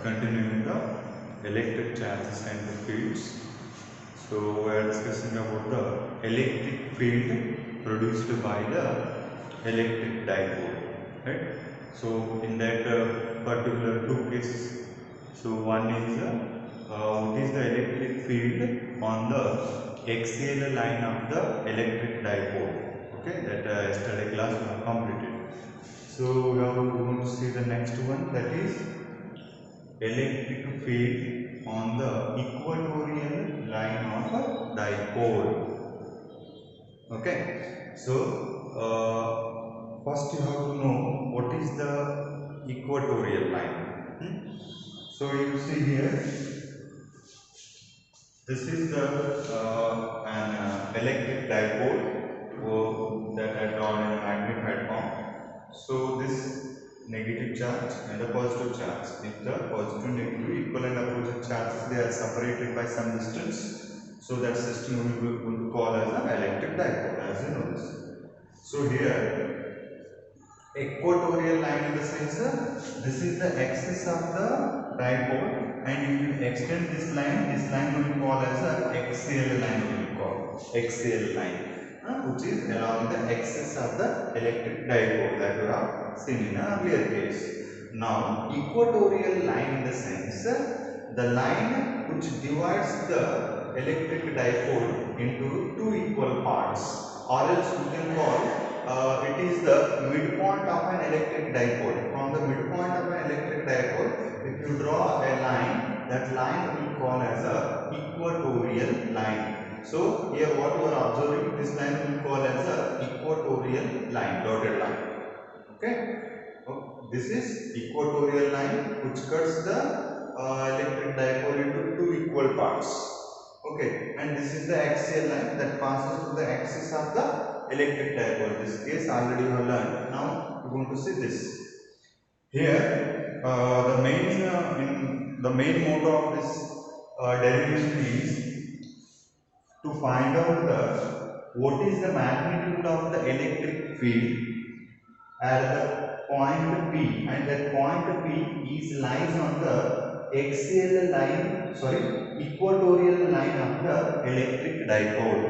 continuing the electric charges and the fields. So we are discussing about the electric field produced by the electric dipole, right? So in that particular two cases, so one is what is the electric field on the axial line of the electric dipole, okay, that yesterday class we have completed. So we are going to see the next one, that is electric field on the equatorial line of a dipole. Okay, so first you have to know what is the equatorial line. So you see here, this is the an electric dipole that I drawn in a magnified form. So this negative charge and a positive charge. If the positive negative equal and opposite charges, they are separated by some distance, so that system we will going to call as an electric dipole, as you know this. So here equatorial line in the sense this is the axis of the dipole, and if you extend this line we will call as a axial line, we will call axial line, which is along the axis of the electric dipole that we have seen in a earlier case. Now equatorial line in the sense the line which divides the electric dipole into two equal parts, or else we can call it is the midpoint of an electric dipole. From the midpoint of an electric dipole, if you draw a line, that line we will call as a equatorial line. So here what you are observing, this line we will call as a equatorial line, dotted line. Okay. This is equatorial line which cuts the electric dipole into two equal parts. Okay, and this is the axial line that passes through the axis of the electric dipole. This case already you have learned. Now we are going to see this. Here, the main motto of this derivation is to find out what is the magnitude of the electric field at the point P, and that point P lies on the axial line, equatorial line of the electric dipole.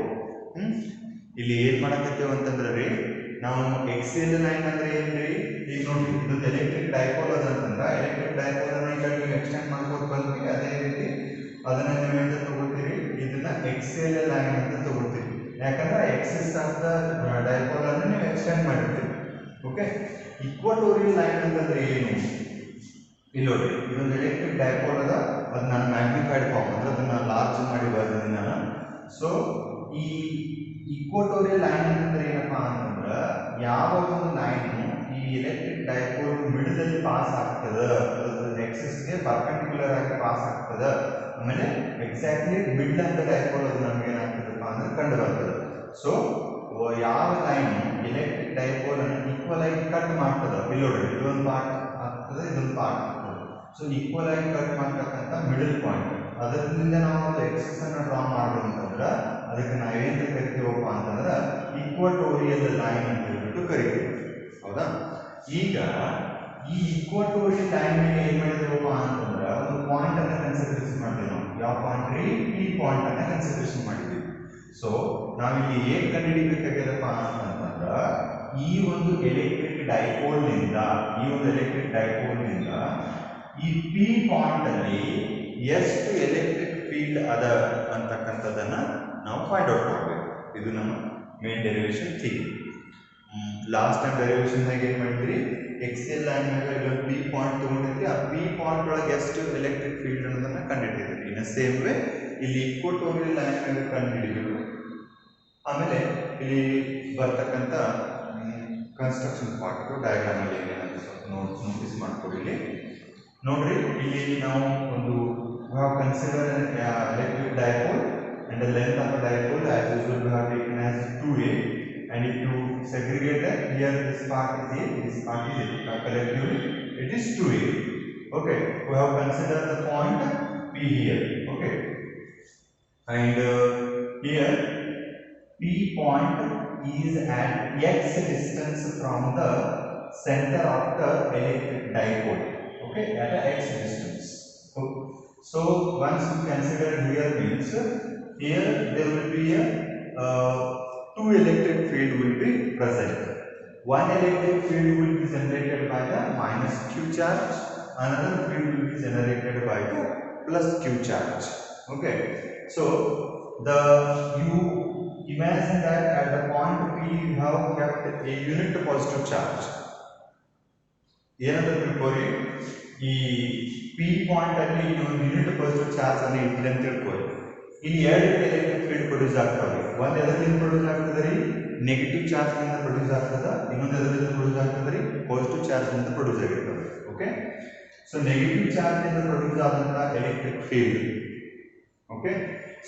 ಇಲ್ಲಿ ಏನು ಮಾಡಕತ್ತೇವೆ ಅಂತಂದ್ರೆ ರೀ, ನಾವು ಎಕ್ಸಿಎಲ್ line ಅಂದ್ರೆ ಏನ್ರಿ, ಈಗ ನೋಡಿ ಇದು ಎಲೆಕ್ಟ್ರಿಕ್ ಡೈಪೋಲ್ ಅದ ಅಂತಂದ್ರೆ ಎಲೆಕ್ಟ್ರಿಕ್ ಡೈಪೋಲ್ ಅನ್ನ ಈಗ ನೀವು ಎಕ್ಸ್ಟೆಂಡ್ ಮಾಡ್ಕೊಂಡು ಬಂದ್ರಿ, ಅದೇ ರೀತಿ ಅದನ್ನ ನೀವು ಎಂತ ತಗೋತೀರಿ, ಇದನ್ನ ಎಕ್ಸಿಎಲ್ ಲೈನ್ ಅಂತ ತಗೋತೀರಿ. ಯಾಕಂದ್ರೆ ಎಕ್ಸಿಸ್ ಆಫ್ ದ ಡೈಪೋಲ್ ಅನ್ನು ನೀವು ಎಕ್ಸ್ಟೆಂಡ್ ಮಾಡಿರ್ತೀರಿ. ಓಕೆ, ಇಕ್ವಟೋರಿಯಲ್ ಲೈನ್ ಅಂತಂದ್ರೆ ಏನು, ಇಲ್ಲಿ ನೋಡಿ ಇದೊಂದು ಎಲೆಕ್ಟ್ರಿಕ್ ಡೈಪೋಲ್ ಅದ, ಅದು ನಾನು ಮ್ಯಾಗ್ನಿಫೈಡ್ ಫಾರ್ಮ್ ಅಂದ್ರೆ ಅದನ್ನ ಲಾರ್ಜ್ ಮಾಡಿ ಬರ್ತೀನಿ ನಾನು. ಸೊ ಈ ಇಕ್ವಟೋರಿಯಲ್ ಲೈನ್ ಅಂತಂದ್ರೆ ಏನಪ್ಪಾ ಅಂತಂದ್ರೆ ಯಾವ ಒಂದು ಲೈನ್ ಈ ಎಲೆಕ್ಟ್ರಿಕ್ ಡೈಪೋಲ್ ಮಿಡಲ್ ಪಾಸ್ ಆಗ್ತದೆ, ಎಕ್ಸಿಸ್ಗೆ ಪರ್ಪೆಂಡಿಕ್ಯುಲರ್ ಆಗಿ ಪಾಸ್ ಆಗ್ತದೆ, ಆಮೇಲೆ exactly mid of the dipole ಅದು ನಮ್ಗೆ ಏನಾಗ್ತದಪ್ಪ ಅಂದ್ರೆ ಕಂಡು ಬರ್ತದೆ. ಸೊ ಯಾವ ಲೈನ್ ಎಲೆಕ್ಟ್ರಿಕ್ ಡೈಪೋಲ್ ಅನ್ನು ಈಕ್ವಲ್ ಆಗಿ ಕಟ್ ಮಾಡ್ತದೆ, ಇಲ್ಲಿ ನೋಡಿ ಇದೊಂದು ಪಾರ್ಟ್ ಆಗ್ತದೆ, ಇದೊಂದು ಪಾರ್ಟ್ ಆಗ್ತದೆ. ಸೊ ಈಕ್ವಲ್ ಆಗಿ ಕಟ್ ಮಾಡ್ತಕ್ಕಂಥ ಮಿಡಲ್ ಪಾಯಿಂಟ್, ಅದರಿಂದ ನಾವು ಎಕ್ಸಿಸ್ ಅನ್ನು ಡ್ರಾ ಮಾಡೋದು ಅಂತಂದ್ರೆ ಅದಕ್ಕೆ ನಾವೇನು ಕರಿತೀವಪ್ಪ ಅಂತಂದ್ರೆ ಇಕ್ವಟೋರಿಯಲ್ ಲೈನ್ ಅಂತ ಹೇಳ್ಬಿಟ್ಟು ಕರಿತೀವಿ. ಹೌದಾ, ಈಗ ಈ ಇಕ್ವಟೋರಿಯಲ್ ಲೈನ್ ಮೇಲೆ ಏನ್ ಮಾಡಿದೇವಪ್ಪ ಅಂತಂದ್ರೆ ಒಂದು ಪಾಯಿಂಟ್ ಅನ್ನ ಕನ್ಸಿಡರೇಷನ್ ಮಾಡಿದ್ವಿ ನಾವು. ಯಾವ ಪಾಯಿಂಟ್ ರೀ, ಪಿ ಪಾಯಿಂಟ್ ಅನ್ನ ಕನ್ಸಿಡರೇಷನ್ ಮಾಡಿದ್ವಿ. ಸೊ ನಾವಿಲ್ಲಿ ಏನ್ ಕಂಡುಹಿಡಿಬೇಕಾಗ್ಯದಪ್ಪ ಅಂತಂದ್ರ ಈ ಒಂದು ಎಲೆಕ್ಟ್ರಿಕ್ ಡೈಪೋಲ್ ನಿಂದ ಈ ಪಿ ಪಾಯಿಂಟ್ ಅಲ್ಲಿ ಎಷ್ಟು ಎಲೆಕ್ಟ್ರಿಕ್ ಫೀಲ್ಡ್ ಅದ ಅಂತಕ್ಕಂಥದ್ದನ್ನ ನಾವು ಫೈಂಡ್ ಔಟ್ ಮಾಡಬೇಕು. ಇದು ನಮ್ಮ main derivation thing. Last time derivation ನಾಗ ಏನ್ ಮಾಡಿದ್ರಿ, ಎಕ್ಸಿಎಲ್ ಲೈನ್ ಮೇಲೆ ಇಲ್ಲೊಂದು ಪಿ ಪಾಯಿಂಟ್ ತಗೊಂಡಿದ್ರಿ, ಆ ಪಿ ಪಾಯಿಂಟ್ ಒಳಗೆ ಎಷ್ಟು ಎಲೆಕ್ಟ್ರಿಕ್ ಫೀಲ್ಡ್ ಅನ್ನೋದನ್ನ ಕಂಡುಹಿಡಿದ್ರಿ. ಇನ್ ಸೇಮ್ ವೇ ಇಲ್ಲಿ ಇಕ್ವಟೋರಿಯಲ್ ಲೈನ್ ಮೇಲೆ ಕಂಡುಹಿಡಿದ್ರು. ಆಮೇಲೆ ಇಲ್ಲಿ ಬರ್ತಕ್ಕಂಥ ಕನ್ಸ್ಟ್ರಕ್ಷನ್ ಪಾರ್ಟ್ ಡಯಾಗ್ರಾಮ್ ಅಲ್ಲಿ ಏನೇನಂತ ಸ್ವಲ್ಪ ನೋಟಿಸ್ ಮಾಡ್ಕೊಡಿ. ಇಲ್ಲಿ ನೋಡ್ರಿ, ಇಲ್ಲಿ ನಾವು ಒಂದು consider electric dipole, and the length of the dipole as usual we have taken as 2a, and if you segregate that, here this part is a, this part is a, collectively it is 2a. Okay, we have considered the point P here. Okay, and here P point is at x distance from the center of the electric dipole. Okay, at a x distance. So once you consider here means here there will be a two electric field will be present. One electric field will be generated by the minus q charge, another field will be generated by the plus q charge. Okay, so the you imagine that at the point P you have kept a unit positive charge. ಏನಂತ ತಿಳ್ಕೊಳ್ಳಿ, ಈ P point ಅಲ್ಲಿ ಒಂದು unit positive charge ಅನ್ನು ಇಟ್ಟಿದೆ ಅಂತ ತಿಳ್ಕೊಳ್ಳಿ. ಇಲ್ಲಿ ಎರಡು ಎಲೆಕ್ಟ್ರಿಕ್ ಫೀಲ್ಡ್ ಪ್ರೊಡ್ಯೂಸ್ ಆಗ್ತವೆ. ಒಂದು ಎದರಿಂದ ಪ್ರೊಡ್ಯೂಸ್ ಆಗ್ತದೆ ರೀ, ನೆಗೆಟಿವ್ ಚಾರ್ಜ್ ನಿಂದ ಪ್ರೊಡ್ಯೂಸ್ ಆಗ್ತದೆ. ಇನ್ನೊಂದು ಎದರಿಂದ ಪ್ರೊಡ್ಯೂಸ್ ಆಗ್ತದೆ ರೀ, ಪಾಸಿಟಿವ್ ಚಾರ್ಜ್ ನಿಂದ ಪ್ರೊಡ್ಯೂಸ್ ಆಗಿರ್ತದೆ. ಓಕೆ, ಸೊ ನೆಗೆಟಿವ್ ಚಾರ್ಜ್ ನಿಂದ ಪ್ರೊಡ್ಯೂಸ್ ಆದಂತ ಎಲೆಕ್ಟ್ರಿಕ್ ಫೀಲ್ಡ್, ಓಕೆ,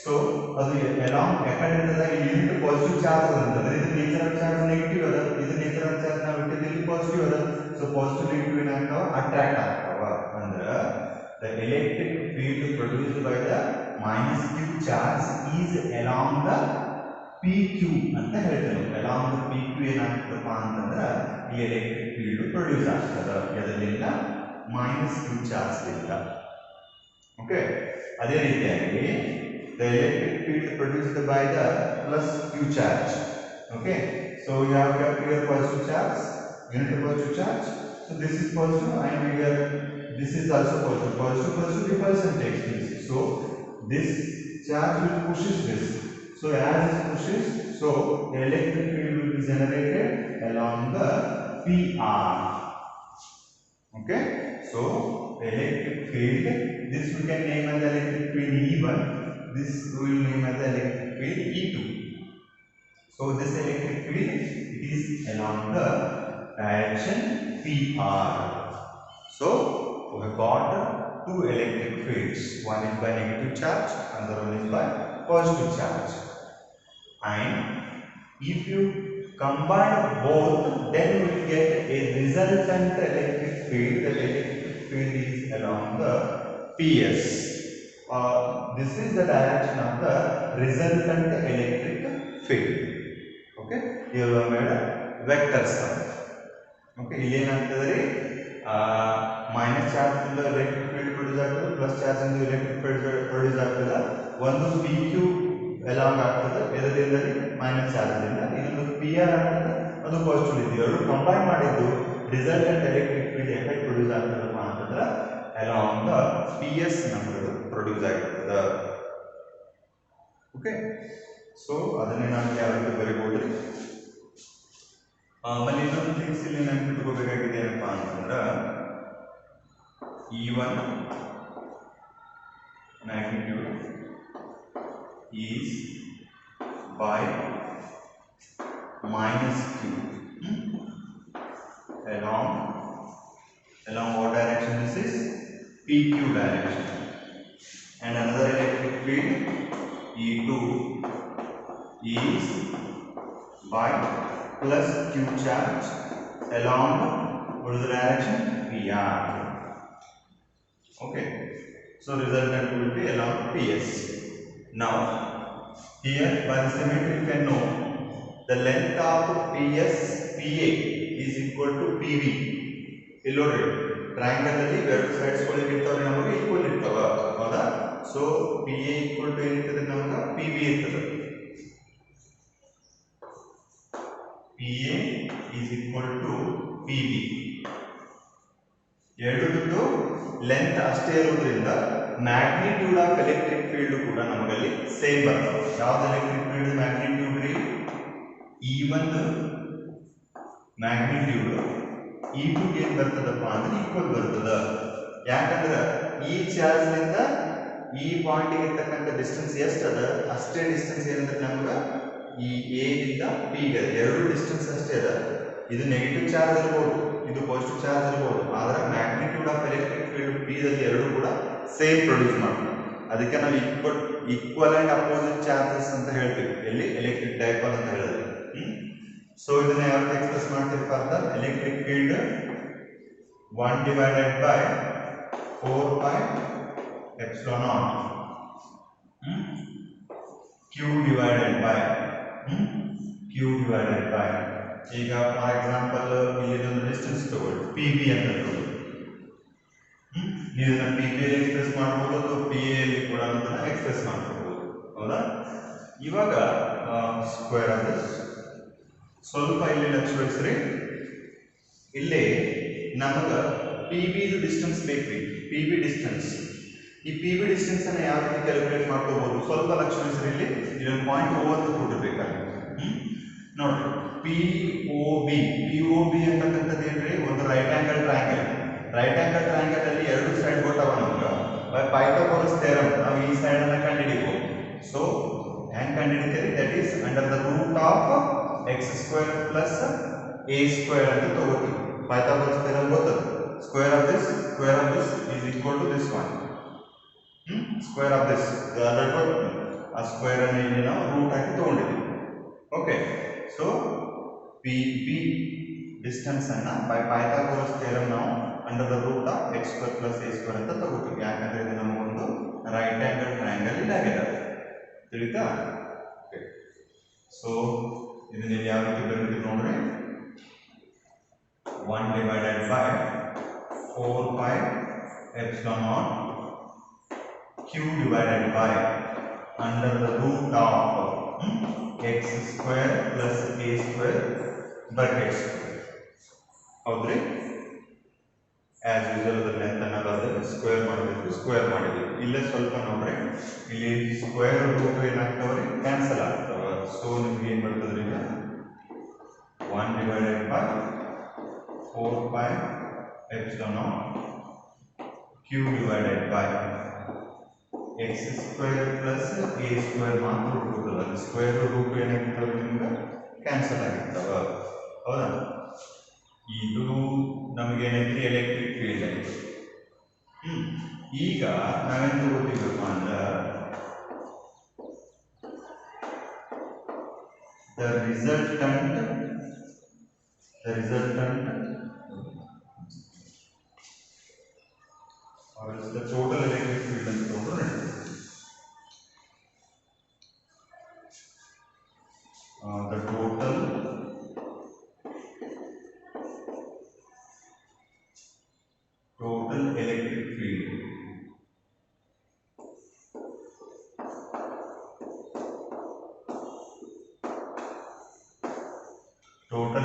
ಸೊ ಅದು ಅಲಾಂಗ್ ಯಾಕಂದ್ರೆ ಈ ಯೂನಿಟ್ ಪಾಸಿಟಿವ್ ಚಾರ್ಜ್ ಅಂತಂದ್ರೆ ಇದು ನೇಚರಲ್ ಚಾರ್ಜ್ ನೆಗೆಟಿವ್ ಅದ, ಇದು ನೇಚರಲ್ ಚಾರ್ಜ್ ನಾವು ಇಟ್ಟಿದ್ದು ಪಾಸಿಟಿವ್ ಅದ. So positive negative ಏನಾಗ್ತಾವ ಅಟ್ರಾಕ್ಟ್ ಆಗ್ತಾವ ಅಂದ್ರೆ the electric field produced by the minus q charge is along the pq ಅಂತ ಹೇಳ್ತೇವೆ. along the pq ಏನಾಗ್ತದಪ್ಪ ಅಂತಂದ್ರೆ ಈ ಎಲೆಕ್ಟ್ರಿಕ್ ಫೀಲ್ಡ್ ಪ್ರೊಡ್ಯೂಸ್ ಆಗ್ತದೆ ಅದರಿಂದ minus q charge ಇಂದ. ಓಕೆ, ಅದೇ ರೀತಿಯಾಗಿ the electric field produced by the plus q charge. Okay, so we have kept here positive charge, unit positive charge, so this is positive and here this is also positive. Positive repulsion takes place, so this charge will pushes this, so as it pushes, so the electric field will be generated along the PR. Okay, so the electric field, this we can name as the electric field E1, this we will name as the electric field E2. So this electric field, it is along the direction PR. So we have got two electric fields. One is by negative charge, another one is by positive charge. And if you combine both, then we will get a resultant electric field. The electric field is along the PS. This is the direction of the resultant electric field. Okay, here we have made a vector sum. Okay, ಇಲ್ಲಿ ಏನಾಗ್ತದೆ ರೀ, minus charge ಇಂದ electric field produce ಆಗ್ತದೆ, plus charge ಇಂದ electric field produce ಆಗ್ತದೆ. ಒಂದು P Q along ಆಗ್ತದೆ ಎದರಿಂದ ರೀ, ಮೈನಸ್ ಚಾರ್ಜ್ ಇಂದ. ಇನ್ನೊಂದು ಪಿ ಆರ್ ಆಗ್ತದೆ, ಅದು ಪಾಸಿಟಿವ್ ಇದೆ. ಎರಡು ಕಂಬೈನ್ ಮಾಡಿದ್ದು resultant electric field effect produce ಆಗ್ತದಪ್ಪ ಅಂತಂದ್ರೆ ಅಲಾಂಗ್ ದ ಪಿ ಎಸ್ ನಮ್ಮದು ಪ್ರೊಡ್ಯೂಸ್ ಆಗಿರ್ತದೆ. ಓಕೆ, ಸೊ ಅದನ್ನೇ ನಾವು ಯಾವ ರೀತಿ ಬರೀಬಹುದು ರೀ. ಆಮೇಲೆ ಇನ್ನೊಂದು ಥಿಂಗ್ಸ್ ಇಲ್ಲಿ ನೆನಪಿಟ್ಕೋಬೇಕಾಗಿದೆ ಏನಪ್ಪ ಅಂತಂದ್ರೆ E1 magnitude is by minus q along what direction? This is PQ direction. And another electric field E2 is by plus q charge along what is the direction? PR. Okay, so resultant will be along PS. Now here by the symmetry you can know the length of PS PA is equal to PV. ಇಲ್ಲಿ ನೋಡ್ರಿ, triangle ಅಲ್ಲಿ ಎರಡು sides ಗಳು ಇರ್ತಾವೆ, ನಮಗೆ equal ಇರ್ತಾವ, ಹೌದಾ? So PA equal to ಏನಿರ್ತದೆ ನಮಗೆ PV ಇರ್ತದೆ. PA is equal to PV. ಎರಡರದ್ದು ಲೆಂತ್ ಅಷ್ಟೇ ಇರೋದ್ರಿಂದ ಮ್ಯಾಗ್ನಿಟ್ಯೂಡ್ ಆಫ್ ಎಲೆಕ್ಟ್ರಿಕ್ ಫೀಲ್ಡ್ ಕೂಡ ನಮಗಲ್ಲಿ ಸೇಮ್ ಬರ್ತದೆ. ಯಾವ್ದು ಎಲೆಕ್ಟ್ರಿಕ್ ಫೀಲ್ಡ್ ಮ್ಯಾಗ್ನಿಟ್ಯೂಡ್ ರೀ? E1 ಮ್ಯಾಗ್ನಿಟ್ಯೂಡ್ E2 ಏನ್ ಬರ್ತದಪ್ಪ ಅಂದ್ರೆ ಈಕ್ವಲ್ ಬರ್ತದ. ಯಾಕಂದ್ರೆ ಈ ಚಾರ್ಜ್ ನಿಂದ ಈ ಪಾಯಿಂಟ್ ಇರ್ತಕ್ಕಂಥ ಡಿಸ್ಟೆನ್ಸ್ ಎಷ್ಟದ ಅಷ್ಟೇ ಡಿಸ್ಟೆನ್ಸ್ ಏನಂದ್ರೆ ನಮ್ಗೆ ಈ ಎ ಇಂದ ಪಿ ಗೆ ಎರಡು ಡಿಸ್ಟೆನ್ಸ್ ಅಷ್ಟೇ ಅದ. ಇದು ನೆಗೆಟಿವ್ ಚಾರ್ಜ್ ಇರಬಹುದು, ಇದು ಪಾಸಿಟಿವ್ ಚಾರ್ಜ್ ಇರಬಹುದು, ಆದ್ರೆ magnitude of electric field P ದಲ್ಲಿ ಎರಡು ಕೂಡ ಸೇಮ್ ಪ್ರೊಡ್ಯೂಸ್ ಮಾಡ್ತೀವಿ. ಅದಕ್ಕೆ ನಾವು ಈಕ್ವಲ್ ಅಂಡ್ ಅಪೋಸಿಟ್ ಚಾರ್ಜಸ್ ಅಂತ ಹೇಳ್ತೀವಿ ಎಲ್ಲಿ ಎಲೆಕ್ಟ್ರಿಕ್ ಡೈಪೋಲ್ ಅಂತ ಹೇಳಿದ್ರೆ. ಸೊ ಇದನ್ನ ಯಾವ ಎಕ್ಸ್ಪ್ರೆಸ್ ಮಾಡ್ತೀವಿ ಅಂತ electric field 1 divided by 4 pi epsilon naught q divided by ಈಗ ಫಾರ್ ಎಕ್ಸಾಂಪಲ್ ಇಲ್ಲಿ ಒಂದು ಡಿಸ್ಟೆನ್ಸ್ ತಗೊಳ್ಳಿ PB ಅಂತ ತಗೊಳ್ಳಿ. ನೀವು ಇದನ್ನ ಪಿ ಪಿ ಅಲ್ಲಿ ಎಕ್ಸ್ಪ್ರೆಸ್ ಮಾಡ್ಬೋದು ಅಥವಾ ಪಿ ಎ ಅಲ್ಲಿ ಕೂಡ ಅದನ್ನ ಎಕ್ಸ್ಪ್ರೆಸ್ ಮಾಡ್ಕೊಳ್ಬೋದು. ಹೌದಾ? ಇವಾಗ ಸ್ಕ್ವೇರ್ ಆಫ್ ದಿಸ್ ಸ್ವಲ್ಪ ಇಲ್ಲಿ ಲಕ್ಷ ವಹಿಸ್ರಿ. ಇಲ್ಲಿ ನಮಗ ಪಿ ಬಿ ಡಿಸ್ಟೆನ್ಸ್ ಬೇಕ್ರಿ. ಪಿ ಬಿ ಡಿಸ್ಟೆನ್ಸ್, ಈ ಪಿ ಬಿ ಡಿಸ್ಟೆನ್ಸ್ ಅನ್ನ ಯಾವ ರೀತಿ ಕ್ಯಾಲ್ಕುಲೇಟ್ ಮಾಡ್ಕೋಬಹುದು? ಸ್ವಲ್ಪ ಲಕ್ಷ ವಹಿಸ್ರಿ. ಇಲ್ಲಿ ಇದೊಂದು ಪಾಯಿಂಟ್ ಓ ಅಂತ ಕೊಟ್ಟಿರ್ಬೇಕಾಗಿ ನೋಡ್ರಿ. ಪಿ ಒ ಬಿ ಅಂತಕ್ಕಂಥದ್ದು ಏನ್ರಿ? ಒಂದು right angle triangle. Right angle triangle ಅಲ್ಲಿ ಎರಡು ಸೈಡ್ ಗೊತ್ತಾವ ನಮ್ಗೆ. ಬೈ ಪೈಥಾಗೋರಸ್ ಥಿಯರಮ್ ನಾವು ಈ ಸೈಡ್ ಅನ್ನ ಕಂಡುಹಿಡಿಯಬಹುದು. ಸೊ ಹೆಂಗ್ ಕಂಡುಹಿಡಿತೀರಿ? That is under the root of X square plus A square ಅಂತ ತಗೋತೀವಿ. ಪೈಥಾಗೋರಸ್ ಥಿಯರಮ್ ಗೊತ್ತದ. Square of this is equal to this one. Square of this ಆ ಸ್ಕ್ವೇರ್ ಅನ್ನು ಇಲ್ಲಿ ನಾವು ರೂಟ್ ಹಾಕಿ ತಗೊಂಡಿದ್ದೀವಿ. Okay, so P B distance ಅನ್ನ ಬೈ ಪೈಥಾಗೋರಸ್ ಥಿಯರಮ್ ನಾವು under the root of X square plus A square ಅಂತ ತಗೋತೀವಿ. ಯಾಕಂದ್ರೆ ಇದು ನಮಗೊಂದು ರೈಟ್ ಆಂಗಲ್ ಟ್ರಯಾಂಗಲ್ ಇಲ್ಲಿ ಆಗಿದೆ. ತಿಳಿತಾ? ಓಕೆ, ಸೊ ಇದನ್ನ ಯಾವ ರೀತಿ ಬರೀತೀವಿ ನೋಡ್ರಿ. 1 divided by 4 pi epsilon naught q divided by under the root of x square plus a square brackets. ಹೌದ್ರಿ? ಆಸ್ ಯೂಶುವಲ್ ಅದರ ಲೆಂತ್ ಅನ್ನ ಬರೆದು ಸ್ಕ್ವೇರ್ ಮಾಡಬೇಕು. ಸ್ಕ್ವೇರ್ ಮಾಡಿದ್ವಿ. ಇಲ್ಲೇ ಸ್ವಲ್ಪ ನೋಡ್ರಿ, ಇಲ್ಲಿ ಸ್ಕ್ವೇರ್ ರೂಟ್ ಏನಾಗ್ತಾವ್ರಿ? ಕ್ಯಾನ್ಸಲ್ ಆಗ್ತಾವ. ಸೊ ನಿಮ್ಗೆ ಏನ್ ಬರ್ತದ್ರಿ? ಈಗ 1 divided by 4 pi epsilon naught q divided by x square plus a square ಮಾತ್ರ ಉಳಿತದ. ಸ್ಕ್ವೇರ್ ರೂಟ್ ಏನಾಗ್ತವೆ ನಿಮ್ಗೆ? ಕ್ಯಾನ್ಸಲ್ ಆಗಿರ್ತಾವ. ಹೌದಾ? ಇದು ನಮಗೆ ಏನೈತಿ? ಎಲೆಕ್ಟ್ರಿಕ್ ಫೀಲ್ಡ್ ಐತಿ. ಈಗ ನಾವೇನ್ ತಗೋತೀವಪ್ಪ ಅಂದ್ರೆ the resultant or is the total electric field ಅಂತ ತಗೊಂಡ್ರೆ the total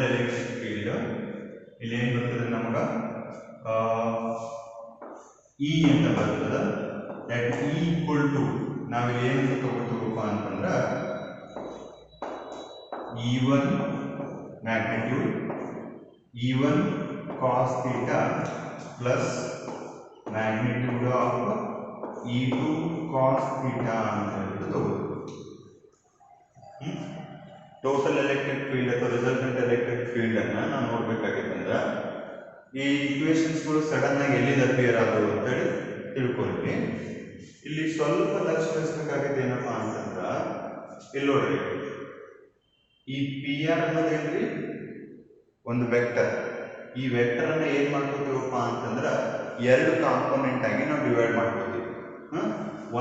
electric field ಇಲ್ಲಿ ಏನು ಬರ್ತದೆ ನಮಗ? ಇ ಅಂತ ಬರ್ತದ. ದಟ್ ಇ ಈಕ್ವಲ್ ಟು ನಾವಿಲ್ಲಿ ಏನಂತ ತಗೋತೀವಪ್ಪ ಅಂತಂದ್ರ E1 magnitude E1 cos theta plus magnitude of E2 cos theta ಅಂತ ಹೇಳ್ಬಿಟ್ಟು ತಗೋತೀವಿ. ಟೋಟಲ್ ಎಲೆಕ್ಟ್ರಿಕ್ ಫೀಲ್ಡ್ ಅಥವಾ ರಿಸಲ್ಟೆಂಟ್ ಎಲೆಕ್ಟ್ರಿಕ್ ಫೀಲ್ಡ್ ಅನ್ನ ನಾವು ನೋಡ್ಬೇಕಾಗಿತ್ತಂದ್ರೆ ಈ ಇಕ್ವೇಶನ್ಸ್ಗಳು ಸಡನ್ ಆಗಿ ಎಲ್ಲಿಂದ ಅಪಿಯರ್ ಆದವು ಅಂತೇಳಿ ತಿಳ್ಕೊಳ್ಳಿ. ಇಲ್ಲಿ ಸ್ವಲ್ಪ ಲಕ್ಷ ವಹಿಸ್ಬೇಕಾಗಿದ್ದು ಏನಪ್ಪಾ ಅಂತಂದ್ರ ಇಲ್ಲಿ ನೋಡ್ರಿ, ಈ ಪಿ ಆರ್ ಅನ್ನೋದೇನ್ರಿ? ಒಂದು ವೆಕ್ಟರ್. ಈ ವೆಕ್ಟರ್ ಅನ್ನ ಏನ್ ಮಾಡ್ಕೋತೀವಪ್ಪ ಅಂತಂದ್ರ ಎರಡು ಕಾಂಪೋನೆಂಟ್ ಆಗಿ ನಾವು ಡಿವೈಡ್ ಮಾಡ್ಕೋತೀವಿ.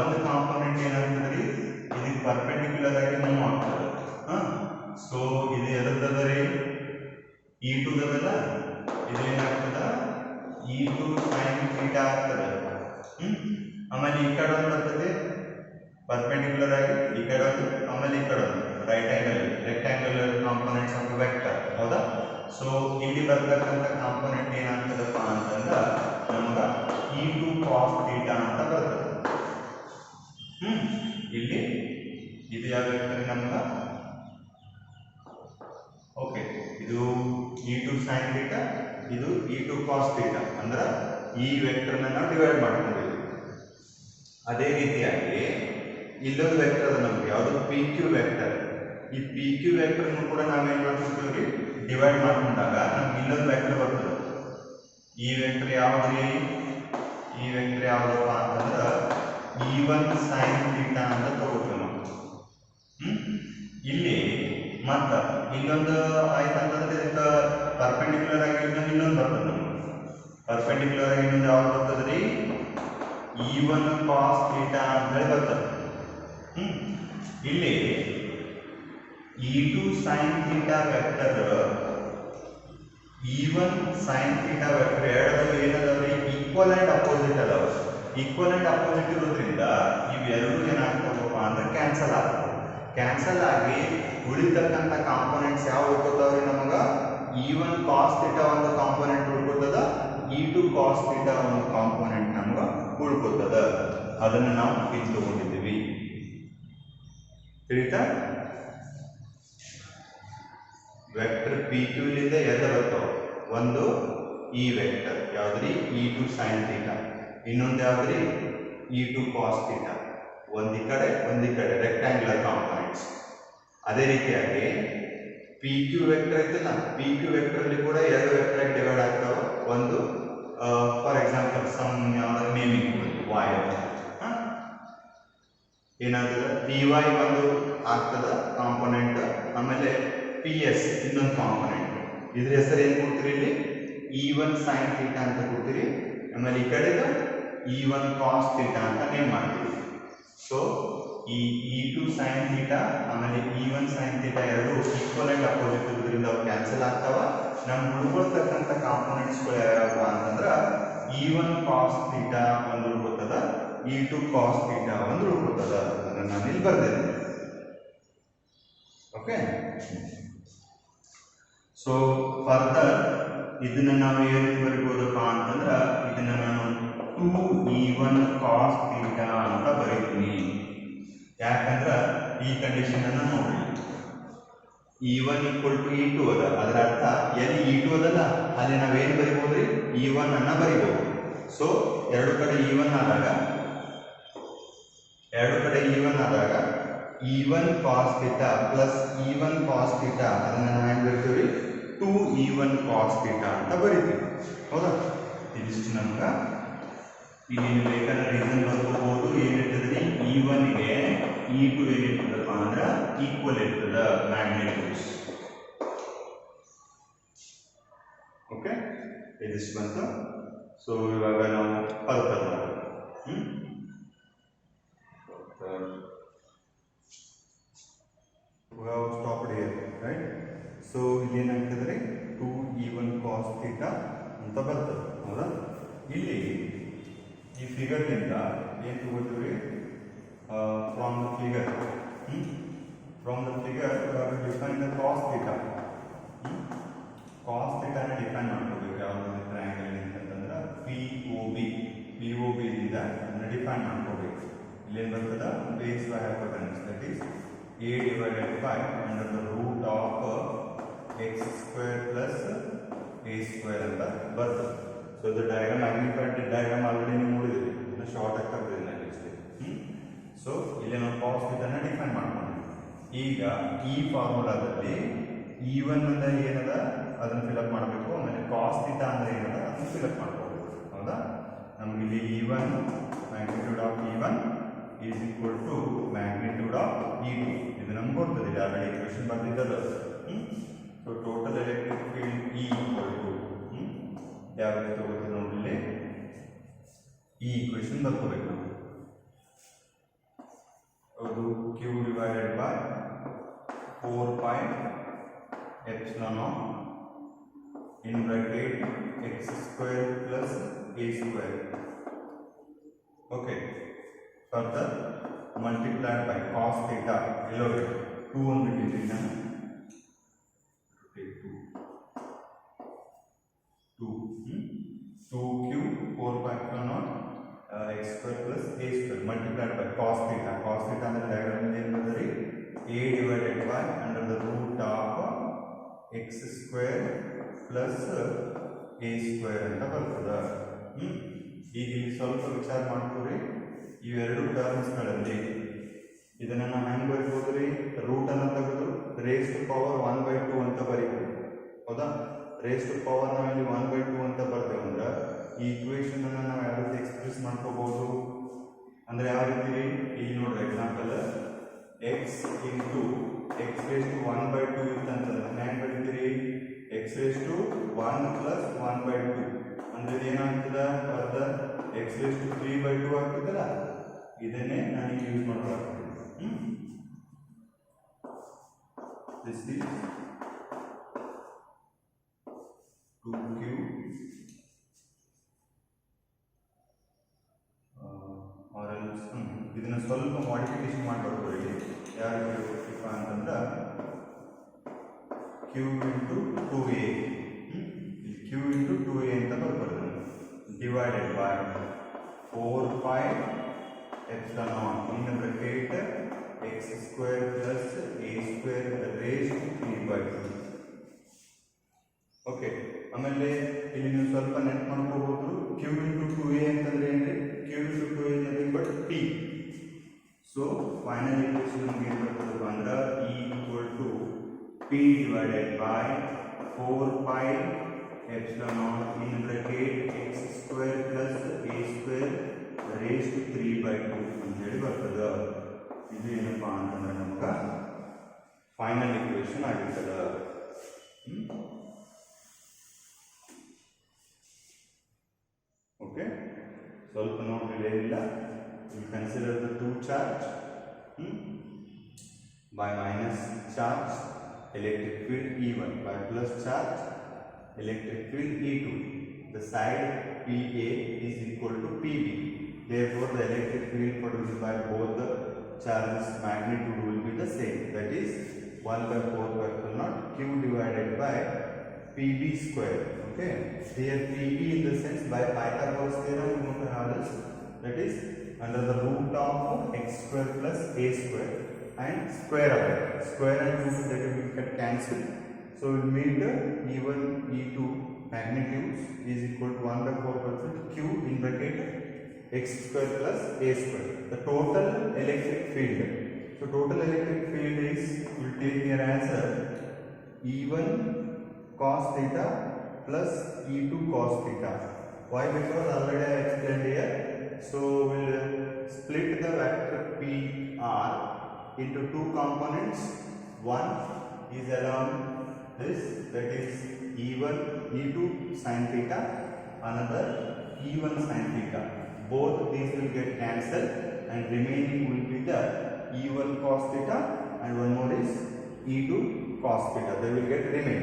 ಒಂದು ಕಾಂಪೋನೆಂಟ್ ಏನಾಗ್ತದ್ರಿ? ಇದಕ್ಕೆ ಪರ್ಪೆಂಡಿಕ್ಯುಲರ್ ಆಗಿ ಮೂವ್ ಆಗ್ತದೆ. ಸೊ ಇದು ಎದದ್ದರಿ? E2 ದಲ್ಲ. ಇದು ಏನಾಗ್ತದ? E2 sin ಥೀಟಾ ಆಗ್ತದೆ. ಆಮೇಲೆ ಈ ಕಡೆ ಒಂದು ಬರ್ತದೆ ಪರ್ಪೆಂಡಿಕ್ಯುಲರ್ ಆಗಿ, ಈ ಕಡೆ ಒಂದು, ಆಮೇಲೆ ಈ ಕಡೆ ಒಂದು right angle rectangular components of vector. ಹೌದಾ? ಸೊ ಇಲ್ಲಿ ಬರ್ತಕ್ಕಂಥ ಕಾಂಪೋನೆಂಟ್ ಏನಾಗ್ತದಪ್ಪ ಅಂತಂದ್ರ ನಮಗ E2 cos ಥೀಟಾ ಅಂತ ಬರ್ತದೆ. ಇಲ್ಲಿ ಇದು ಯಾವ ವೆಕ್ಟರ್ ನಮಗ? ಓಕೆ, ಇದು E2 sin ಥೀಟಾ, ಇದು E2 cos ಥೀಟಾ. ಅಂದ್ರೆ ಈ ವೆಕ್ಟರ್ ನಾವು ಡಿವೈಡ್ ಮಾಡ್ಕೊಂಡಿದ್ದೀವಿ. ಅದೇ ರೀತಿಯಾಗಿ ಇಲ್ಲೊಂದು ವೆಕ್ಟರ್ ಅದ ನಮ್ಗೆ, ಯಾವುದು? P Q vector. ಈ ಪಿ ಕ್ಯೂ ವೆಕ್ಟರ್ ಕೂಡ ನಾವೇನ್ ಮಾಡ್ತೀವಿ? ಡಿವೈಡ್ ಮಾಡ್ಕೊಂಡಾಗ ನಮ್ಗೆ ಇಲ್ಲೊಂದು ವೆಕ್ಟರ್ ಬರ್ತದೆ. ಈ ವೆಕ್ಟರ್ ಯಾವ್ದ್ರಿ? ಈ ವೆಕ್ಟರ್ ಯಾವ್ದಪ್ಪ ಅಂತಂದ್ರ E1 sin ಥೀಟಾ ಅಂತ ತಗೋತೀವಿ ನಾವು. ಇಲ್ಲಿ ಮತ್ತ ಇಲ್ಲೊಂದು ಆಯ್ತಂತಂದ್ರೆ ಇದಕ್ಕೆ ಪರ್ಪೆಂಡಿಕ್ಯುಲರ್ ಆಗಿ ಇನ್ನೊಂದು ಬರ್ತದೆ ನಮ್ಗೆ. ಪರ್ಪೆಂಡಿಕ್ಯುಲರ್ ಆಗಿ ಇನ್ನೊಂದು ಯಾವ್ದು ಬರ್ತದ್ರಿ? E1 cos ಥೀಟಾ ಅಂತ ಹೇಳಿ ಬರ್ತದೆ. ಇಲ್ಲಿ E2 sin theta vector even sine theta vector ಎರಡದು ಏನದವ್ರಿ ಈಕ್ವಲ್ ಅಂಡ್ ಅಪೋಸಿಟ್ ಅದಾವ. ಈಕ್ವಲ್ ಅಂಡ್ ಅಪೋಸಿಟ್ ಇರೋದ್ರಿಂದ ಇವೆರಡು ಏನಾಗ್ತಾವಪ್ಪ ಅಂದ್ರೆ ಕ್ಯಾನ್ಸಲ್ ಆಗ್ತವೆ. ಕ್ಯಾನ್ಸಲ್ ಆಗಿ ಉಳಿತಕ್ಕಂಥ ಕಾಂಪೋನೆಂಟ್ಸ್ ಯಾವ ಉಳ್ಕೋತಾವ್ರಿ ನಮಗ ಈವನ್ ಕಾಸ್ ಥೀಟಾ ಒಂದು ಕಾಂಪೋನೆಂಟ್ ಉಳ್ಕೋತದ, E2 ಕಾಸ್ ಥೀಟಾ ಒಂದು ಕಾಂಪೋನೆಂಟ್ ನಮಗ ಉಳ್ಕೋತದ. ಅದನ್ನ ನಾವು ಇಲ್ಲಿ ತಗೊಂಡಿದ್ದೀವಿ. ತಿಳಿತಾ? ವೆಕ್ಟರ್ PQ ಲಿಂದ ಎರಡು ಬರ್ತಾವ. ಒಂದು ಈ ವೆಕ್ಟರ್ ಯಾವ್ದ್ರಿ E2 ಸೈನ್ ಥೀಟಾ, ಇನ್ನೊಂದು ಯಾವ್ದ್ರಿ E2 ಕಾಸ್ ಥೀಟಾ. ಒಂದಿ ಕಡೆ ರೆಕ್ಟಾಂಗ್ಯುಲರ್ ಕಾಂಪೋನೆಂಟ್ಸ್. ಅದೇ ರೀತಿಯಾಗಿ PQ ವೆಕ್ಟರ್ ಐತಲ್ಲ, PQ ವೆಕ್ಟರ್ ಅಲ್ಲಿ ಕೂಡ ಎರಡು ವೆಕ್ಟರ್ ಡಿವೈಡ್ ಆಗ್ತಾವ. ಒಂದು ಫಾರ್ ಎಕ್ಸಾಂಪಲ್ ಸಮ್ ಯಾವ್ದು ನೇಮಿಂಗ್ y ಏನಾಗ್ತದ PY ಒಂದು ಆಗ್ತದ ಕಾಂಪೋನೆಂಟ್, ಆಮೇಲೆ PS ಇನ್ನೊಂದು ಕಾಂಪೋನೆಂಟ್. ಇದ್ರ ಹೆಸರು ಏನ್ ಕೊಡ್ತೀರಿ ಇಲ್ಲಿ E1 ಸೈನ್ ಥೀಟಾ ಅಂತ ಕೊಡ್ತೀರಿ. ಆಮೇಲೆ ಈ ಕಡೆದು E1 ಕಾಸ್ ಥೀಟಾ ಅಂತ ನೇಮ್ ಮಾಡ್ತೀವಿ. ಸೊ ಈ E2 ಸೈನ್ ಥೀಟಾ ಆಮೇಲೆ E1 ಸೈನ್ ಥೀಟಾ ಎರಡು ಈಕ್ವಲ್ ಅಂಡ್ ಅಪೋಸಿಟ್ ಇರೋದ್ರಿಂದ ಅವು ಕ್ಯಾನ್ಸಲ್ ಆಗ್ತಾವ. ನಮ್ ಉಳ್ಕೊಳ್ತಕ್ಕಂಥ ಕಾಂಪೋನೆಂಟ್ಸ್ಗಳು ಯಾವ್ಯಾವ ಅಂತಂದ್ರ E1 ಕಾಸ್ ಥೀಟಾ ಒಂದು ಉಳ್ಕೊತದ, E2 ಕಾಸ್ ಥೀಟಾ ಒಂದು ಉಳ್ಕೊತದ. ಅದನ್ನ ನಾನು ಇಲ್ಲಿ ಬರ್ದೇನೆ. ಓಕೆ, ಸೊ ಫರ್ದರ್ ಇದನ್ನ ನಾವು ಏನು ಬರಿಬೋದಪ್ಪ ಅಂತಂದ್ರ ಇದನ್ನ ನಾನು 2E1 ಕಾಸ್ ಥೀಟಾ ಅಂತ ಬರೀತೀನಿ. ಯಾಕಂದ್ರ ಈ ಕಂಡೀಷನ್ ಅನ್ನ ನೋಡಿ, E1 ಈಕ್ವಲ್ ಟು E2 ಅದ. ಅದರ ಅರ್ಥ ಎಲ್ಲಿ E2 ಅದಲ್ಲ ಅಲ್ಲಿ ನಾವೇನು ಬರಿಬೋದ್ರಿ E1 ಅನ್ನ ಬರಿಬಹುದು. ಸೊ ಎರಡು ಕಡೆ E1 ಆದಾಗ E1 cos theta plus E1 cos theta ಅದನ್ನ ನಾವು ಹೆಂಗ್ ಬರಿತೀವಿ 2E1 ಕಾಸ್ ಥೀಟಾ ಅಂತ ಬರಿತೀವಿ. ಹೌದಾ? ಇದಿಷ್ಟು ನಮ್ಗೆ ಇಲ್ಲಿ ಬೇಕಾದ್ರೆ ರೀಸನ್ ಬರ್ಕೋಬಹುದು. ಏನಿರ್ತದ್ರಿ E1 ಗೆ E2 ಏನಿರ್ತದಪ್ಪ ಅಂದ್ರೆ ಈಕ್ವಲ್ ಇರ್ತದ ಮ್ಯಾಗ್ನಿಟ್ಯೂಡ್ಸ್. ಓಕೆ, ಇದಿಷ್ಟು ಬಂತು. ಸೊ ಇವಾಗ ನಾವು purple stop here right. So ಇಲ್ಲೇನಾಗ್ತದ್ರಿ 2E1 ಕಾಸ್ ಥೀಟಾ ಅಂತ ಬರ್ತದೆ. ಹೌದಾ? ಇಲ್ಲಿ ಈ ಫಿಗರ್ನಿಂದ ಏನು ತಗೋತೀವಿ from the figure define the cos theta. Cos ಥೀಟಾನ ಡಿಫೈನ್ ಮಾಡ್ಕೋಬೇಕು. ಯಾವುದು ಟ್ರಯಾಂಗಲ್ ಅಂತಂದ್ರೆ POB ಇಂದ ಅದನ್ನ ಡಿಫೈನ್ ಮಾಡ್ಕೋಬೇಕು. ಇಲ್ಲೇನು ಬರ್ತದ base by hypotenuse that is A divided by under the root of x square plus a square ಅಂತ ಬರ್ತದೆ. ಸೊ ಇದು ಡಯಾಗ್ರಾಮ್ ಮ್ಯಾಗ್ನಿಫೈಡ್ ಡಯಾಗ್ರಾಮ್ ಆಲ್ರೆಡಿ ನೀವು ನೋಡಿದ್ರಿ, ಇದನ್ನ ಶಾರ್ಟ್ ಆಗಿ ಕರೆದಿದ್ದೀನಿ ಅಷ್ಟೇ. ಸೊ ಇಲ್ಲಿ ನಾವು ಕಾಸ್ ಥೀಟಾನ ಡಿಫೈನ್ ಮಾಡ್ಕೊಂಡ್ವಿ. ಈಗ ಈ ಫಾರ್ಮುಲಾದಲ್ಲಿ E1 ಅಂದ್ರೆ ಏನದ ಅದನ್ನ ಫಿಲಪ್ ಮಾಡಬೇಕು, ಆಮೇಲೆ ಕಾಸ್ ಥೀಟಾ ಅಂದ್ರೆ ಏನದ ಅದನ್ನ ಫಿಲಪ್ ಮಾಡ್ಕೋಬೇಕು. ಹೌದಾ? ನಮ್ಗೆ ಇಲ್ಲಿ E1 magnitude of E1 is equal to magnitude of E2. ಇದು ನಮ್ಗೆ ಗೊತ್ತದೆ, ಆಲ್ರೆಡಿ ಇಕ್ವೇಷನ್ ಬಂದಿದ್ದಲ್ಲ. So total electric field E equal to ಯಾವ ರೀತಿ ತಗೋತೀವಿ ನೋಡಿಲ್ಲಿ ಈ ಇಕ್ವೇಷನ್ ಬರ್ಕೋಬೇಕು ನಾವು. ಅದು Q divided by 4 pi epsilon of in bracket x square plus a square. Okay, further multiplied by cos theta below 2 on the division. Take 2Q 4 pi epsilon naught x square plus a square multiplied by cos theta. Cos theta ಅಂದ್ರೆ diagram ಏನು ಬರ್ತದೆ a divided by under the root of x square plus a square ಅಂತ ಬರ್ತದೆ. ಈಗ ಇಲ್ಲಿ ಸ್ವಲ್ಪ ವಿಚಾರ ಮಾಡ್ಕೊರಿ. ಇವೆರಡು ಟರ್ಮ್ಸ್ಗಳಲ್ಲಿ ಇದನ್ನು ನಾವು ಹೆಂಗೆ ಬರಿಬೋದ್ರಿ, ರೂಟನ್ನು ತೆಗೆದು ರೇಸ್ ಟು ಪವರ್ 1/2 ಅಂತ ಬರೀಬೋದು. ಹೌದಾ? ರೇಸ್ ಟು ಪವರ್ ನಾವು ಇಲ್ಲಿ 1/2 ಅಂತ ಬರ್ತೇವೆ ಅಂದ್ರೆ ಈ ಇಕ್ವೇಷನ್ ಅನ್ನು ನಾವು ಯಾವ ರೀತಿ ಎಕ್ಸ್ಪ್ರೆಸ್ ಮಾಡ್ಕೋಬಹುದು ಅಂದ್ರೆ ಯಾವ ರೀತಿ ಇಲ್ಲಿ ನೋಡ್ರಿ example x into x raised to 1/2 ಇತ್ತಂತಂದ್ರೆ ಹೆಂಗೆ ಬರೀತೀರಿ x raised to 1 plus 1/2 ಅಂದ್ರೆ ಏನಾಗ್ತದೆ ಫರ್ದರ್ x raised to 3/2 ಆಗ್ತದಲ್ಲ. ಇದನ್ನೇ ನಾನು ಯೂಸ್ ಮಾಡಬೇಕಾಗ್ತದೆ. This is 2q or else ಇದನ್ನ ಸ್ವಲ್ಪ ಮಾಡಿಫಿಕೇಶನ್ ಮಾಡ್ಕೊಳ್ತೀವಿ ಯಾರು ಅಂತಂದ್ರೆ q into 2a q into 2a ಅಂತ ಬರ್ಬೋದು divided by 4 pi epsilon naught in the bracket x square plus a square raised to 3 by 2. Okay, ಆಮೇಲೆ ಇಲ್ಲಿ ನೀವು ಸ್ವಲ್ಪ ನೆಟ್ ಮಾಡ್ಕೋಬಹುದು. q into 2a ಅಂತಂದ್ರೆ ಏನ್ರಿ? q into 2a nothing but p. So final equation ನಮಗೆ ಏನು ಬರ್ತದಪ್ಪ ಅಂದ್ರೆ e equal to p divided by 4 pi epsilon naught in bracket x square plus a square raised to 3 by 2 ಅಂತ ಹೇಳಿ ಬರ್ತದ. ಇದು ಏನಪ್ಪಾ ಅಂತಂದ್ರೆ ನಮಗೆ ಫೈನಲ್ ಈಕ್ವೇಷನ್ ಆಗಿರ್ತದ. ಓಕೆ, ಸ್ವಲ್ಪ ನೋಡ್ರಿ ಏನಿಲ್ಲ. You consider the two charge by minus charge electric field E1 by plus charge electric field E2. The side PA is equal to PB. Therefore, the electric field produced by both the charges magnitude will be the same. That is 1 by 4 pi epsilon naught Q divided by PB square. Okay. Here PB in the sense by Pythagoras theorem you know how this. That is under the root of x square plus a square and square of it. Square and root that will get cancelled. So we will meet the E1, E2 magnitudes is equal to 1 by 4% Q in bracket x square plus a square. The total electric field. So total electric field is, we will take here as E1 cos theta plus E2 cos theta. Why? Because already I explained here. So we will split the vector PR into two components. One is along this, that is E1, E2 sin theta, another E1 sin theta. Both these will get cancelled and remaining will be the E1 cos theta and one more is E2 cos theta. They will get remain.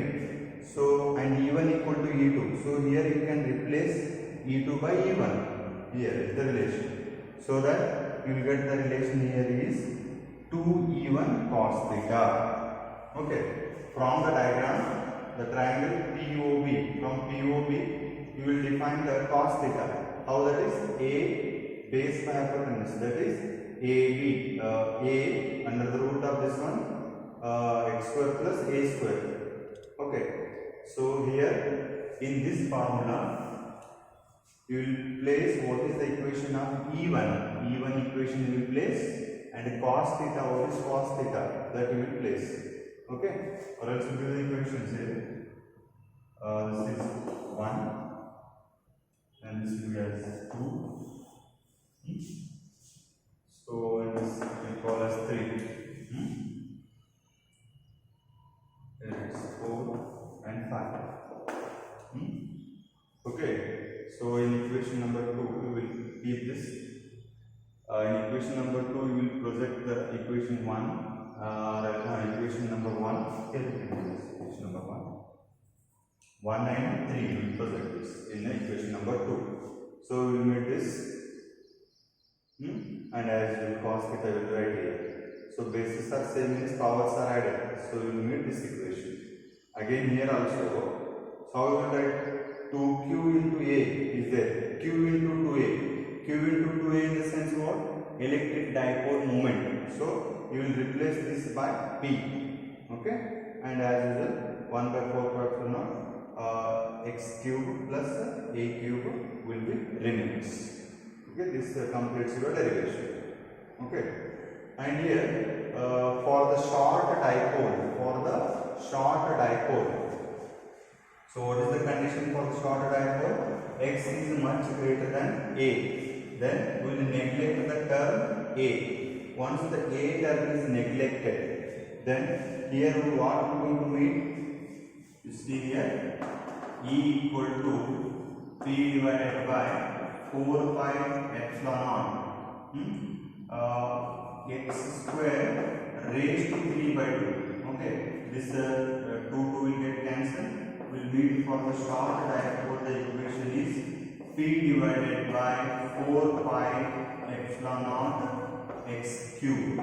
So and E1 equal to E2. So here you can replace E2 by E1. Here is the relation. So that you will get the relation here is 2E1 cos theta. Okay. From the diagram, the triangle POB. From POB, you will define the cos theta. How that is? A base by hypotenuse. That is AB. A under the root of this one, x square plus a square. Okay. So here in this formula, you will place what is the equation of E1. E1 equation you will place and cos theta, what is cos theta, that you will place. Okay, or else you do the equations here. This is 1 and this will be as 2. So this we call as 3. Here it's 4 and 5. Okay. So in equation number 2 we will keep this. In equation number 2 we will project the equation 1. Equation number 1. Here we can do this. Equation number 1. 1 and 3 we will project this in equation number 2. So we will make this. And as we cos theta will write here. So bases are same means powers are added. So we will make this equation. Again here also. So we will write 2q into a is there. Q into 2a. Q into 2a in the sense what? Electric dipole moment. So you will replace this by P. Okay. And as usual 1 by 4 pi epsilon naught x cube plus a cube will be remains. Okay. This completes your derivation. Okay. And here for the short dipole. So what is the condition for the short dipole? X is much greater than A. Then we will neglect the term A. Once the A term is neglected, then here what we are going to meet? You see here E equal to P divided by 4 pi epsilon naught x square raised to 3 by 2. Okay, this 2 will get cancelled will meet for the short dipole. The equation is P divided by 4 pi epsilon naught x cube.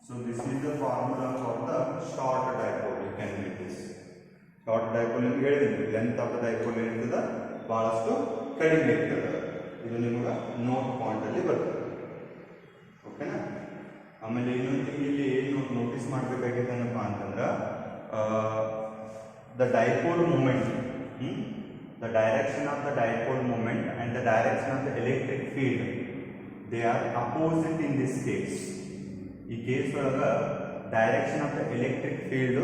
So this is the formula for the short dipole. You can read this. Short dipole ಎಂದು ಹೇಳಿದ್ದೀನಿ. Length of the dipole ಏನಿರ್ತದೆ ಬಹಳಷ್ಟು ಕಡಿಮೆ ಇರ್ತದೆ. ಇದು ನಿಮಗೆ note point ಅಲ್ಲಿ ಬರ್ತದೆ. ಓಕೆನಾ? ಆಮೇಲೆ ಇನ್ನೊಂದು ಇಲ್ಲಿ ಏನು ನೋಟಿಸ್ ಮಾಡಬೇಕಾಗಿದೆ ಏನಪ್ಪ ಅಂತಂದ್ರೆ the dipole moment, the direction of the dipole moment and the direction of the electric field, they are opposite in this case. ಈ ಕೇಸ್ ಒಳಗೆ direction of the electric field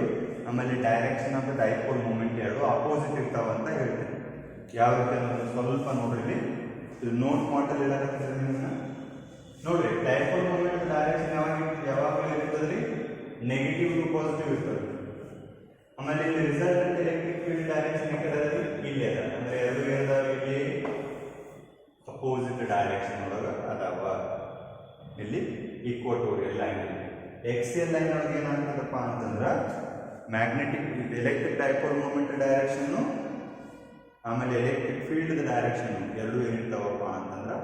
ಆಮೇಲೆ direction of the dipole moment ಎರಡು opposite ಇರ್ತಾವ ಅಂತ ಹೇಳ್ತೀನಿ. ಯಾವ ರೀತಿ ಅನ್ನೋದು ಸ್ವಲ್ಪ ನೋಡ್ರಿ. ಇದು ನೋಟ್ ಪಾಯಿಂಟಲ್ಲಿ ಹೇಳಕತ್ತಿದ್ರೆ ನಿಮ್ಮನ್ನ ನೋಡ್ರಿ, ಡೈಪೋಲ್ ಮೂಮೆಂಟ್ ಡೈರೆಕ್ಷನ್ ಯಾವಾಗಲೂ ಇರ್ತದ್ರಿ, ನೆಗೆಟಿವ್ ಟು ಪಾಸಿಟಿವ್ ಇರ್ತದೆ. ಆಮೇಲೆ ಇಲ್ಲಿ ರಿಸಲ್ಟೆಂಟ್ ಎಲೆಕ್ಟ್ರಿಕ್ ಫೀಲ್ಡ್ ಡೈರೆಕ್ಷನ್ ಇಲ್ಲಿ ಅದ, ಅಂದ್ರೆ ಎರಡು ಇಲ್ಲಿ ಅಪೋಸಿಟ್ ಡೈರೆಕ್ಷನ್ ಒಳಗೆ ಅದಾವ. ಇಲ್ಲಿ ಈಕ್ವಟೋರಿಯಲ್ ಲೈನ್, ಎಕ್ಸಿಯಲ್ ಲೈನ್ ಒಳಗೆ ಏನಾಗ್ತದಪ್ಪ ಅಂತಂದ್ರೆ magnetic electric dipole moment direction ಆಮೇಲೆ ಎಲೆಕ್ಟ್ರಿಕ್ ಫೀಲ್ಡ್ ಡೈರೆಕ್ಷನ್ ಎರಡು ಏನಿರ್ತಾವಪ್ಪ ಅಂತಂದ್ರೆ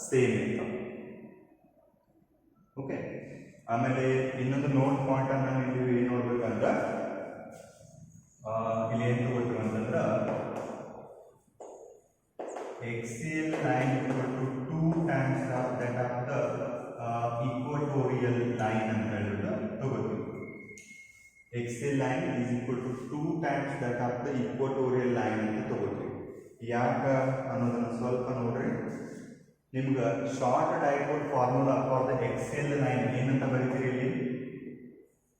ಸೇಮ್ ಇರ್ತಾವ. ಓಕೆ, ಆಮೇಲೆ ಇನ್ನೊಂದು ನೋಟ್ ಪಾಯಿಂಟ್ ಅನ್ನ ನೀವು ಏನು ನೋಡ್ಬೇಕಂದ್ರೆ ಇಲ್ಲಿ ಏನು ತಗೋತೀವಿ ಅಂತಂದ್ರೆ axial line equal to 2 times of that of the equatorial line ಅಂತ ಹೇಳಿದ್ರೆ ತಗೋತೀವಿ. axial line is equal to 2 times that of the equatorial line ಅಂತ ತಗೋತೀವಿ. ಯಾಕೆ ಅನ್ನೋದನ್ನ ಸ್ವಲ್ಪ ನೋಡ್ರಿ. ನಿಮ್ಗೆ short dipole formula for the axial line ಏನಂತ ಬರೀತೀರಿ ಇಲ್ಲಿ?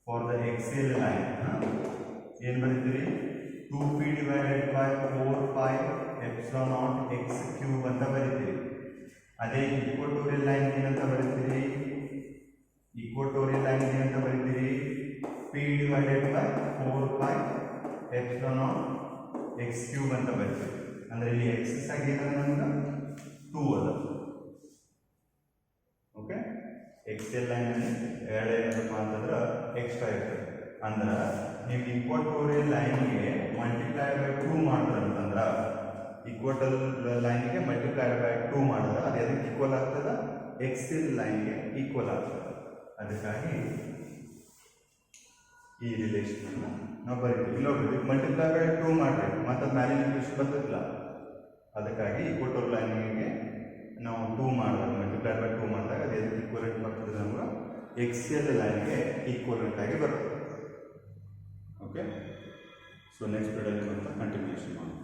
ಫಾರ್ ದ axial line ಏನು ಬರೀತೀರಿ? 2p divided by 4 pi epsilon naught x cube ಅಂತ ಬರೀತೀರಿ. ಅದೇ ಈಕ್ವಟೋರಿಯಲ್ ಲೈನ್ ಏನಂತ ಬರೀತೀರಿ? ಈಕ್ವಟೋರಿಯಲ್ ಲೈನ್ ಏನಂತ ಬರೀತೀರಿ? p divided by 4 pi epsilon naught x cube ಅಂತ ಬರೀತೀರಿ. ಅಂದ್ರೆ ಇಲ್ಲಿ ಎಕ್ಸಸ್ ಆಗಿ ಏನಂದ್ರೆ ನಮ್ಗೆ 2 ಅದ. ಓಕೆ, ಎಕ್ಸೆಲ್ ಲೈನ್ ಅಲ್ಲಿ ಎರಡು ಏನಪ್ಪ ಅಂತಂದ್ರೆ ಎಕ್ಸ್ಟ್ರಾ ಇರ್ತದೆ. ಅಂದ್ರೆ ನೀವು ಈಕ್ವಟೋರಿಯಲ್ ಲೈನ್ಗೆ ಮಲ್ಟಿಪ್ಲೈಡ್ ಬೈ 2 ಮಾಡಿದ್ರೆ ಅಂತಂದ್ರೆ ಈಕ್ವಟಲ್ ಲೈನ್ಗೆ ಮಲ್ಟಿಪ್ಲೈಡ್ ಬೈ 2 ಮಾಡಿದ್ರೆ ಅದು ಎದಕ್ಕೆ ಈಕ್ವಲ್ ಆಗ್ತದೆ? ಎಕ್ಸೆಲ್ ಲೈನ್ಗೆ ಈಕ್ವಲ್ ಆಗ್ತದೆ. ಅದಕ್ಕಾಗಿ ಈ ರಿಲೇಷನ್ ಅನ್ನು ನಾವು ಬರೀತೀವಿ. ನೋಡ್ರಿ, ಮಲ್ಟಿಪ್ಲೈ ಬೈ 2 ಮಾಡ್ರಿ ಮತ್ತೆ ಅದು ಮ್ಯಾಲಿನ ಇಕ್ವೇಷನ್ ಬರ್ತದಿಲ್ಲ. ಅದಕ್ಕಾಗಿ ಈಕ್ವಟೋರಿಯಲ್ ಲೈನ್ಗೆ ನಾವು 2 ಮಾಡಿದಾಗ ಮಲ್ಟಿಪ್ಲೈ ಬೈ 2 ಮಾಡಿದಾಗ ಅದು ಎದಕ್ಕೆ ಈಕ್ವಲೆಂಟ್ ಬರ್ತದೆ? ನಮ್ಗೆ ಎಕ್ಸೆಲ್ ಲೈನ್ಗೆ ಈಕ್ವಲೆಂಟ್ ಆಗಿ ಬರ್ತದೆ. ಓಕೆ, ಸೊ ನೆಕ್ಸ್ಟ್ ವಿಡಿಯೋದಲ್ಲಿ ಕಂಟಿನ್ಯೂಷನ್ ಮಾಡೋಣ.